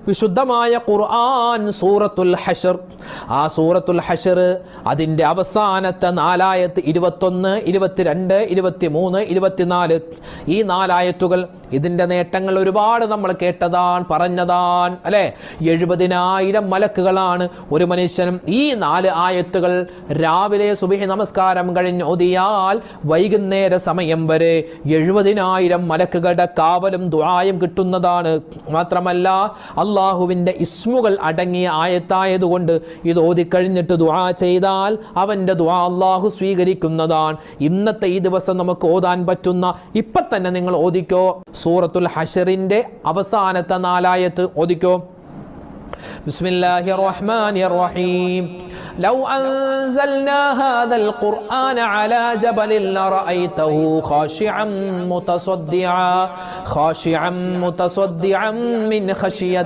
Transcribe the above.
വിശുദ്ധമായ ഖുർആൻ സൂറത്തുൽ ഹശർ. ആ സൂറത്തുൽ ഹശർ അതിൻ്റെ അവസാനത്തെ 4 ആയത്ത് 21, 22, 23, 24 ഈ 4 ആയത്തുകൾ ഇതിൻ്റെ നേട്ടങ്ങൾ ഒരുപാട് നമ്മൾ കേട്ടതാണ്, പറഞ്ഞതാണ് അല്ലേ. 70,000 മലക്കുകളാണ് ഒരു മനുഷ്യനും ഈ 4 ആയത്തുകൾ രാവിലെ സുബ്ഹി നമസ്കാരം കഴിഞ്ഞ് ഓതിയാൽ വൈകുന്നേര സമയം വരെ 70,000 മലക്കുകളുടെ കാവലും ദുആയും കിട്ടുന്നതാണ്. മാത്രമല്ല അള്ളാഹുവിൻ്റെ ഇസ്മുകൾ അടങ്ങിയ ആയത്തായതുകൊണ്ട് ഇത് ഓതിക്കഴിഞ്ഞിട്ട് ദുആ ചെയ്താൽ അവൻ്റെ ദുആ അള്ളാഹു സ്വീകരിക്കുന്നതാണ്. ഇന്നത്തെ ഈ ദിവസം നമുക്ക് ഓതാൻ പറ്റുന്ന ഇപ്പം തന്നെ നിങ്ങൾ ഓതിക്കോ സൂറത്തുൽ ഹശറിൻ്റെ അവസാനത്തെ 4 ആയത്ത് ഓതിക്കോ. ബിസ്മില്ലാഹിർ റഹ്മാനിർ റഹീം. لو أنزلنا هذا القرآن على جبل لرأيته خاشعا متصدعا من خشية